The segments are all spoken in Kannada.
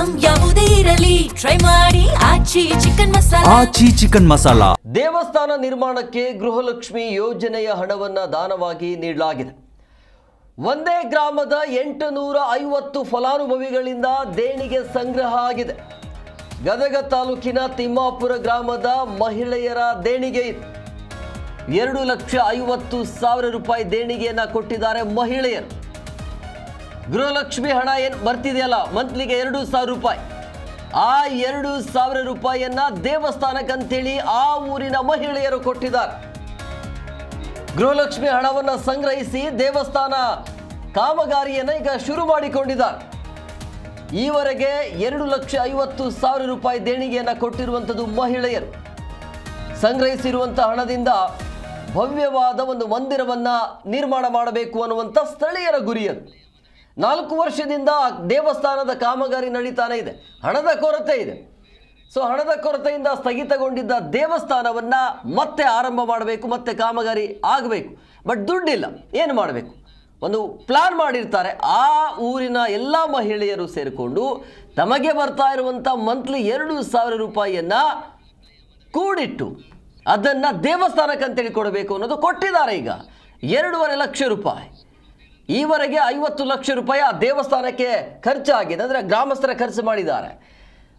ಐಟಂ ಯಾವುದೇ ಇರಲಿ ಟ್ರೈ ಮಾಡಿ ಆಚಿ ಚಿಕನ್ ಮಸಾಲಾ. ದೇವಸ್ಥಾನ ನಿರ್ಮಾಣಕ್ಕೆ ಗೃಹಲಕ್ಷ್ಮಿ ಯೋಜನೆಯ ಹಣವನ್ನ ದಾನವಾಗಿ ನೀಡಲಾಗಿದೆ. ಒಂದೇ ಗ್ರಾಮದ 850 ಫಲಾನುಭವಿಗಳಿಂದ ದೇಣಿಗೆ ಸಂಗ್ರಹ ಆಗಿದೆ. ಗದಗ ತಾಲೂಕಿನ ತಿಮ್ಮಾಪುರ ಗ್ರಾಮದ ಮಹಿಳೆಯರ ದೇಣಿಗೆ ಇದು. 2,50,000 ರೂಪಾಯಿ ದೇಣಿಗೆಯನ್ನ ಕೊಟ್ಟಿದ್ದಾರೆ ಮಹಿಳೆಯರು. ಗೃಹಲಕ್ಷ್ಮಿ ಹಣ ಏನು ಬರ್ತಿದೆಯಲ್ಲ ಮಂತ್ಲಿಗೆ 2,000 ರೂಪಾಯಿ, ಆ 2,000 ರೂಪಾಯಿಯನ್ನ ದೇವಸ್ಥಾನಕ್ಕಂತೇಳಿ ಆ ಊರಿನ ಮಹಿಳೆಯರು ಕೊಟ್ಟಿದ್ದಾರೆ. ಗೃಹಲಕ್ಷ್ಮಿ ಹಣವನ್ನು ಸಂಗ್ರಹಿಸಿ ದೇವಸ್ಥಾನ ಕಾಮಗಾರಿಯನ್ನು ಈಗ ಶುರು ಮಾಡಿಕೊಂಡಿದ್ದಾರೆ. ಈವರೆಗೆ 2,50,000 ರೂಪಾಯಿ ದೇಣಿಗೆಯನ್ನು ಕೊಟ್ಟಿರುವಂಥದ್ದು ಮಹಿಳೆಯರು. ಸಂಗ್ರಹಿಸಿರುವಂಥ ಹಣದಿಂದ ಭವ್ಯವಾದ ಒಂದು ಮಂದಿರವನ್ನ ನಿರ್ಮಾಣ ಮಾಡಬೇಕು ಅನ್ನುವಂಥ ಸ್ಥಳೀಯರ ಗುರಿಯದು. 4 ವರ್ಷದಿಂದ ದೇವಸ್ಥಾನದ ಕಾಮಗಾರಿ ನಡೀತಾನೆ ಇದೆ. ಹಣದ ಕೊರತೆ ಇದೆ. ಸೊ ಹಣದ ಕೊರತೆಯಿಂದ ಸ್ಥಗಿತಗೊಂಡಿದ್ದ ದೇವಸ್ಥಾನವನ್ನು ಮತ್ತೆ ಆರಂಭ ಮಾಡಬೇಕು, ಮತ್ತೆ ಕಾಮಗಾರಿ ಆಗಬೇಕು. ಬಟ್ ದುಡ್ಡಿಲ್ಲ, ಏನು ಮಾಡಬೇಕು? ಒಂದು ಪ್ಲಾನ್ ಮಾಡಿರ್ತಾರೆ. ಆ ಊರಿನ ಎಲ್ಲ ಮಹಿಳೆಯರು ಸೇರಿಕೊಂಡು ತಮಗೆ ಬರ್ತಾ ಇರುವಂಥ ಮಂತ್ಲಿ 2,000 ರೂಪಾಯಿಯನ್ನು ಕೂಡಿಟ್ಟು ಅದನ್ನು ದೇವಸ್ಥಾನಕ್ಕಂತೇಳಿ ಕೊಡಬೇಕು ಅನ್ನೋದು ಕೊಟ್ಟಿದ್ದಾರೆ. ಈಗ 2.5 ಲಕ್ಷ ರೂಪಾಯಿ, ಈವರೆಗೆ 50 ಲಕ್ಷ ರೂಪಾಯಿ ಆ ದೇವಸ್ಥಾನಕ್ಕೆ ಖರ್ಚಾಗಿದೆ. ಅಂದರೆ ಗ್ರಾಮಸ್ಥರ ಖರ್ಚು ಮಾಡಿದ್ದಾರೆ.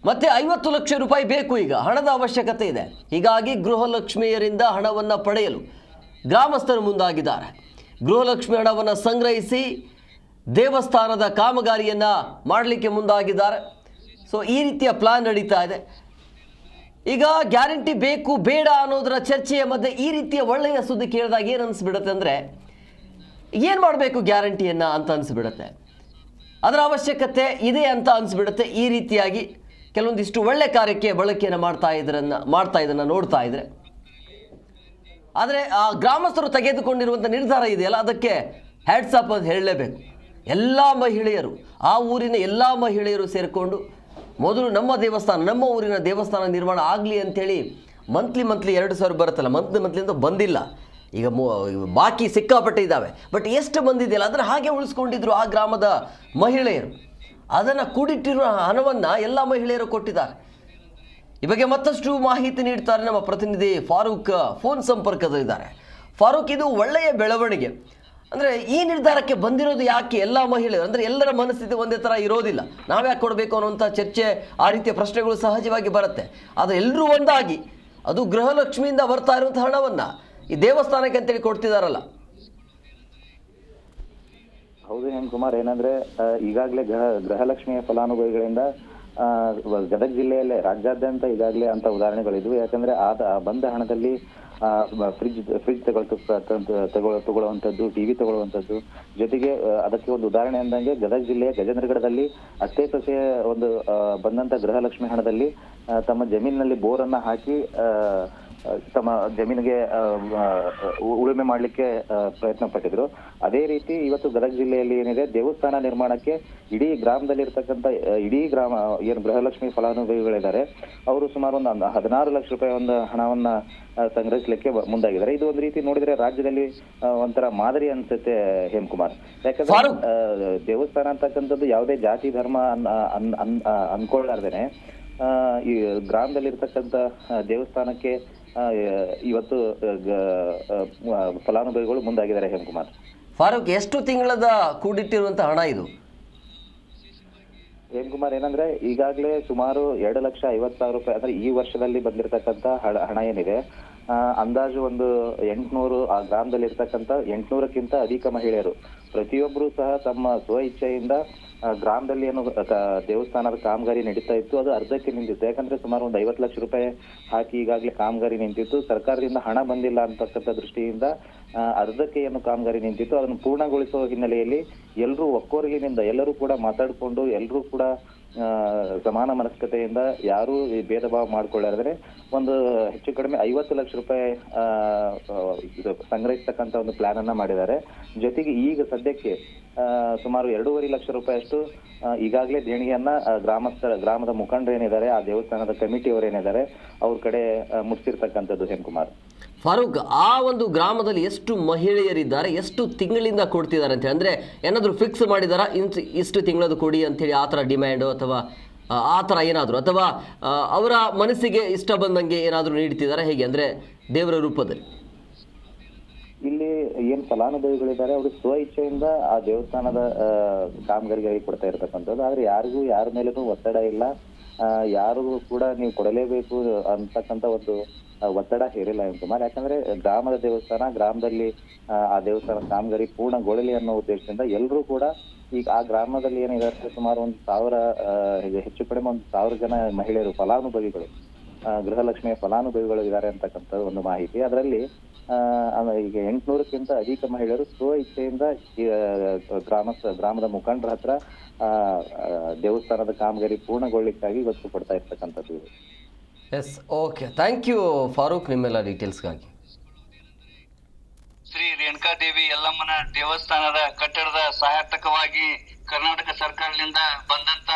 ಮತ್ತೆ 50 ಲಕ್ಷ ರೂಪಾಯಿ ಬೇಕು. ಈಗ ಹಣದ ಅವಶ್ಯಕತೆ ಇದೆ. ಹೀಗಾಗಿ ಗೃಹಲಕ್ಷ್ಮಿಯರಿಂದ ಹಣವನ್ನು ಪಡೆಯಲು ಗ್ರಾಮಸ್ಥರು ಮುಂದಾಗಿದ್ದಾರೆ. ಗೃಹಲಕ್ಷ್ಮಿ ಹಣವನ್ನು ಸಂಗ್ರಹಿಸಿ ದೇವಸ್ಥಾನದ ಕಾಮಗಾರಿಯನ್ನು ಮಾಡಲಿಕ್ಕೆ ಮುಂದಾಗಿದ್ದಾರೆ. ಸೊ ಈ ರೀತಿಯ ಪ್ಲಾನ್ ನಡೀತಾ ಇದೆ. ಈಗ ಗ್ಯಾರಂಟಿ ಬೇಕು ಬೇಡ ಅನ್ನೋದರ ಚರ್ಚೆಯ ಮಧ್ಯೆ ಈ ರೀತಿಯ ಒಳ್ಳೆಯ ಸುದ್ದಿ ಕೇಳಿದಾಗ ಏನು ಅನಿಸ್ಬಿಡುತ್ತೆ ಅಂದರೆ, ಏನು ಮಾಡಬೇಕು ಗ್ಯಾರಂಟಿಯನ್ನು ಅಂತ ಅನಿಸ್ಬಿಡುತ್ತೆ. ಅದರ ಅವಶ್ಯಕತೆ ಇದೆ ಅಂತ ಅನಿಸ್ಬಿಡುತ್ತೆ. ಈ ರೀತಿಯಾಗಿ ಕೆಲವೊಂದಿಷ್ಟು ಒಳ್ಳೆ ಕಾರ್ಯಕ್ಕೆ ಬಳಕೆಯನ್ನು ಮಾಡ್ತಾ ಇದನ್ನು ನೋಡ್ತಾ ಇದ್ರೆ. ಆದರೆ ಆ ಗ್ರಾಮಸ್ಥರು ತೆಗೆದುಕೊಂಡಿರುವಂಥ ನಿರ್ಧಾರ ಇದೆಯಲ್ಲ, ಅದಕ್ಕೆ ಹ್ಯಾಟ್ಸ್ ಆಫ್ ಅಂತ ಹೇಳಲೇಬೇಕು. ಎಲ್ಲ ಮಹಿಳೆಯರು, ಆ ಊರಿನ ಎಲ್ಲ ಮಹಿಳೆಯರು ಸೇರಿಕೊಂಡು ಮೊದಲು ನಮ್ಮ ಊರಿನ ದೇವಸ್ಥಾನ ನಿರ್ಮಾಣ ಆಗಲಿ ಅಂಥೇಳಿ ಮಂತ್ಲಿ 2,000 ಬರುತ್ತಲ್ಲ, ಮಂತ್ಲಿಂದ ಬಂದಿಲ್ಲ. ಈಗ ಬಾಕಿ ಸಿಕ್ಕಾಪಟ್ಟೆ ಇದ್ದಾವೆ. ಬಟ್ ಎಷ್ಟು ಬಂದಿದೆಯಲ್ಲ ಅದನ್ನು ಹಾಗೆ ಉಳಿಸ್ಕೊಂಡಿದ್ರು ಆ ಗ್ರಾಮದ ಮಹಿಳೆಯರು. ಅದನ್ನು ಕೂಡಿಟ್ಟಿರುವ ಹಣವನ್ನು ಎಲ್ಲ ಮಹಿಳೆಯರು ಕೊಟ್ಟಿದ್ದಾರೆ. ಈ ಬಗ್ಗೆ ಮತ್ತಷ್ಟು ಮಾಹಿತಿ ನೀಡ್ತಾರೆ ನಮ್ಮ ಪ್ರತಿನಿಧಿ ಫಾರೂಕ್ ಫೋನ್ ಸಂಪರ್ಕದಲ್ಲಿದ್ದಾರೆ. ಫಾರೂಕ್, ಇದು ಒಳ್ಳೆಯ ಬೆಳವಣಿಗೆ. ಅಂದರೆ ಈ ನಿರ್ಧಾರಕ್ಕೆ ಬಂದಿರೋದು ಯಾಕೆ? ಎಲ್ಲ ಮಹಿಳೆಯರು ಅಂದರೆ ಎಲ್ಲರ ಮನಸ್ಥಿತಿ ಒಂದೇ ಥರ ಇರೋದಿಲ್ಲ. ನಾವ್ಯಾಕೆ ಕೊಡಬೇಕು ಅನ್ನುವಂಥ ಚರ್ಚೆ, ಆ ರೀತಿಯ ಪ್ರಶ್ನೆಗಳು ಸಹಜವಾಗಿ ಬರುತ್ತೆ. ಆದರೆ ಎಲ್ಲರೂ ಒಂದಾಗಿ ಅದು ಗೃಹಲಕ್ಷ್ಮಿಯಿಂದ ಬರ್ತಾ ಇರುವಂಥ ಹಣವನ್ನು ಈ ದೇವಸ್ಥಾನಕ್ಕೆ ಅಂತೇಳಿ ಕೊಡ್ತಿದಾರಲ್ಲ. ಹೌದು ಹೇಮಕುಮಾರ್, ಏನಂದ್ರೆ ಈಗಾಗಲೇ ಗೃಹಲಕ್ಷ್ಮಿಯ ಫಲಾನುಭವಿಗಳಿಂದ ಗದಗ ಜಿಲ್ಲೆಯಲ್ಲೇ ರಾಜ್ಯಾದ್ಯಂತ ಈಗಾಗಲೇ ಅಂತ ಉದಾಹರಣೆಗಳಿದ್ವು. ಯಾಕಂದ್ರೆ ಬಂದ ಹಣದಲ್ಲಿ ಫ್ರಿಜ್ ತಗೊಳ್ಳುವಂಥದ್ದು, ಟಿವಿ ತಗೊಳ್ಳುವಂಥದ್ದು, ಜೊತೆಗೆ ಅದಕ್ಕೆ ಒಂದು ಉದಾಹರಣೆ ಅಂದಂಗೆ ಗದಗ ಜಿಲ್ಲೆಯ ಗಜೇಂದ್ರಗಢದಲ್ಲಿ ಅತ್ತೆ ಸೊಸೆಯ ಒಂದು ಬಂದಂತ ಗೃಹಲಕ್ಷ್ಮಿ ಹಣದಲ್ಲಿ ತಮ್ಮ ಜಮೀನಿನಲ್ಲಿ ಬೋರನ್ನ ಹಾಕಿ ತಮ್ಮ ಜಮೀನಿಗೆ ಉಳುಮೆ ಮಾಡಲಿಕ್ಕೆ ಪ್ರಯತ್ನ ಪಟ್ಟಿದ್ರು. ಅದೇ ರೀತಿ ಇವತ್ತು ಗದಗ ಜಿಲ್ಲೆಯಲ್ಲಿ ಏನಿದೆ, ದೇವಸ್ಥಾನ ನಿರ್ಮಾಣಕ್ಕೆ ಇಡೀ ಗ್ರಾಮದಲ್ಲಿರ್ತಕ್ಕಂಥ ಏನು ಗೃಹಲಕ್ಷ್ಮಿ ಫಲಾನುಭವಿಗಳಿದ್ದಾರೆ, ಅವರು ಸುಮಾರು ಒಂದು 16 ಲಕ್ಷ ರೂಪಾಯಿ ಒಂದು ಹಣವನ್ನ ಸಂಗ್ರಹಿಸಲಿಕ್ಕೆ ಮುಂದಾಗಿದ್ದಾರೆ. ಇದು ಒಂದು ರೀತಿ ನೋಡಿದ್ರೆ ರಾಜ್ಯದಲ್ಲಿ ಒಂಥರ ಮಾದರಿ ಅನ್ಸುತ್ತೆ ಹೇಮಕುಮಾರ್. ಯಾಕಂದ್ರೆ ದೇವಸ್ಥಾನ ಅಂತಕ್ಕಂಥದ್ದು ಯಾವುದೇ ಜಾತಿ ಧರ್ಮ ಅನ್ಕೊಳ್ಳಾರ್ದೇನೆ ಈ ಗ್ರಾಮದಲ್ಲಿರ್ತಕ್ಕಂಥ ದೇವಸ್ಥಾನಕ್ಕೆ ಇವತ್ತು ಫಲಾನುಭವಿಗಳು ಮುಂದಾಗಿದ್ದಾರೆ ಹೇಮಕುಮಾರ್. ಫಾರೂಕ್, ಎಷ್ಟು ತಿಂಗಳದ ಕೂಡಿಟ್ಟಿರುವಂತ ಹಣ ಇದು? ಹೇಮಕುಮಾರ್, ಏನಂದ್ರೆ ಈಗಾಗಲೇ ಸುಮಾರು 2,50,000 ರೂಪಾಯಿ ಅಂದ್ರೆ ಈ ವರ್ಷದಲ್ಲಿ ಬಂದಿರತಕ್ಕಂತ ಹಣ ಏನಿದೆ, ಅಂದಾಜು ಒಂದು 800 ಆ ಗ್ರಾಮದಲ್ಲಿ ಇರ್ತಕ್ಕಂಥ 800ಕ್ಕಿಂತ ಅಧಿಕ ಮಹಿಳೆಯರು ಪ್ರತಿಯೊಬ್ಬರು ಸಹ ತಮ್ಮ ಸ್ವ ಇಚ್ಛೆಯಿಂದ ಗ್ರಾಮದಲ್ಲಿ ಏನು ದೇವಸ್ಥಾನದ ಕಾಮಗಾರಿ ನಡೀತಾ ಇತ್ತು ಅದು ಅರ್ಧಕ್ಕೆ ನಿಂತಿತ್ತು. ಯಾಕಂದ್ರೆ ಸುಮಾರು ಒಂದು 50 ಲಕ್ಷ ರೂಪಾಯಿ ಹಾಕಿ ಈಗಾಗಲೇ ಕಾಮಗಾರಿ ನಿಂತಿತ್ತು. ಸರ್ಕಾರದಿಂದ ಹಣ ಬಂದಿಲ್ಲ ಅಂತಕ್ಕಂಥ ದೃಷ್ಟಿಯಿಂದ ಅರ್ಧಕ್ಕೆ ಏನು ಕಾಮಗಾರಿ ನಿಂತಿತ್ತು ಅದನ್ನು ಪೂರ್ಣಗೊಳಿಸುವ ಹಿನ್ನೆಲೆಯಲ್ಲಿ ಎಲ್ಲರೂ ಒಕ್ಕೊರಗಿನಿಂದ ಎಲ್ಲರೂ ಕೂಡ ಮಾತಾಡಿಕೊಂಡು ಎಲ್ಲರೂ ಕೂಡ ಸಮಾನ ಮನಸ್ಕತೆಯಿಂದ ಯಾರು ಭೇದ ಭಾವ ಮಾಡ್ಕೊಳ್ಳಾದ್ರೆ ಒಂದು ಹೆಚ್ಚು ಕಡಿಮೆ 50 ಲಕ್ಷ ರೂಪಾಯಿ ಸಂಗ್ರಹಿಸ್ತಕ್ಕಂಥ ಒಂದು ಪ್ಲಾನ್ ಅನ್ನ ಮಾಡಿದ್ದಾರೆ. ಜೊತೆಗೆ ಈಗ ಸದ್ಯಕ್ಕೆ ಸುಮಾರು 2.5 ಲಕ್ಷ ರೂಪಾಯಿ ಅಷ್ಟು ಈಗಾಗಲೇ ದೇಣಿಗೆಯನ್ನ ಗ್ರಾಮದ ಮುಖಂಡರು ಏನಿದ್ದಾರೆ, ಆ ದೇವಸ್ಥಾನದ ಕಮಿಟಿಯವರು ಏನಿದ್ದಾರೆ ಅವ್ರ ಕಡೆ ಮುಟ್ಸಿರ್ತಕ್ಕಂಥದ್ದು ಹೇಮಕುಮಾರ್. ಫಾರೂಕ್, ಆ ಒಂದು ಗ್ರಾಮದಲ್ಲಿ ಎಷ್ಟು ಮಹಿಳೆಯರಿದ್ದಾರೆ, ಎಷ್ಟು ತಿಂಗಳಿಂದ ಕೊಡ್ತಿದ್ದಾರೆ ಅಂತ ಅಂದರೆ ಏನಾದರೂ ಫಿಕ್ಸ್ ಮಾಡಿದಾರಾ? ಇಷ್ಟು ತಿಂಗಳದು ಕೊಡಿ ಅಂತೇಳಿ ಆ ಥರ ಡಿಮ್ಯಾಂಡು ಅಥವಾ ಆ ಥರ ಏನಾದರೂ, ಅಥವಾ ಅವರ ಮನಸ್ಸಿಗೆ ಇಷ್ಟ ಬಂದಂಗೆ ಏನಾದರೂ ನೀಡ್ತಿದ್ದಾರೆ ಹೇಗೆ, ಅಂದರೆ ದೇವರ ರೂಪದಲ್ಲಿ? ಇಲ್ಲಿ ಏನ್ ಫಲಾನುಭವಿಗಳಿದ್ದಾರೆ ಅವರು ಸ್ವ ಇಚ್ಛೆಯಿಂದ ಆ ದೇವಸ್ಥಾನದ ಕಾಮಗಾರಿಗಾಗಿ ಕೊಡ್ತಾ ಇರ್ತಕ್ಕಂಥದ್ದು. ಆದ್ರೆ ಯಾರಿಗೂ ಯಾರ ಮೇಲೇನೂ ಒತ್ತಡ ಇಲ್ಲ, ಯಾರಿಗೂ ಕೂಡ ನೀವು ಕೊಡಲೇಬೇಕು ಅಂತಕ್ಕಂಥ ಒಂದು ಒತ್ತಡ ಹೇರಿಲ್ಲ ಎಂ ಕುಮಾರ್. ಯಾಕಂದ್ರೆ ಗ್ರಾಮದ ದೇವಸ್ಥಾನ, ಗ್ರಾಮದಲ್ಲಿ ಆ ದೇವಸ್ಥಾನ ಕಾಮಗಾರಿ ಪೂರ್ಣಗೊಳ್ಳಲಿ ಅನ್ನೋ ಉದ್ದೇಶದಿಂದ ಎಲ್ಲರೂ ಕೂಡ ಈಗ ಆ ಗ್ರಾಮದಲ್ಲಿ ಏನಿದೆ ಸುಮಾರು 1,000 ಹೆಚ್ಚು ಕಡಿಮೆ 1,000 ಜನ ಮಹಿಳೆಯರು ಫಲಾನುಭವಿಗಳು, ಗೃಹಲಕ್ಷ್ಮಿಯ ಫಲಾನುಭವಿಗಳು ಇದ್ದಾರೆ ಅಂತಕ್ಕಂಥ ಒಂದು ಮಾಹಿತಿ. ಅದರಲ್ಲಿ ಈಗ 800ಕ್ಕಿಂತ ಅಧಿಕ ಮಹಿಳೆಯರು ಸ್ವ ಇಚ್ಛೆಯಿಂದ ಗ್ರಾಮದ ಮುಖಂಡರ ಹತ್ರ ದೇವಸ್ಥಾನದ ಕಾಮಗಾರಿ ಪೂರ್ಣಗೊಳ್ಳಿಕ್ಕಾಗಿ ಇವತ್ತು ಕೊಡ್ತಾ ಇರ್ತಕ್ಕಂಥದ್ದು. Yes, okay, thank you Farooq ನಿಮ್ಮೆಲ್ಲ ಡೀಟೇಲ್ಸ್ಗಾಗಿ. ಶ್ರೀ ರೇಣುಕಾದೇವಿ ಯಲ್ಲಮ್ಮನ ದೇವಸ್ಥಾನದ ಕಟ್ಟಡದ ಸಹಾಯಕವಾಗಿ ಕರ್ನಾಟಕ ಸರ್ಕಾರದಿಂದ ಬಂದಂತ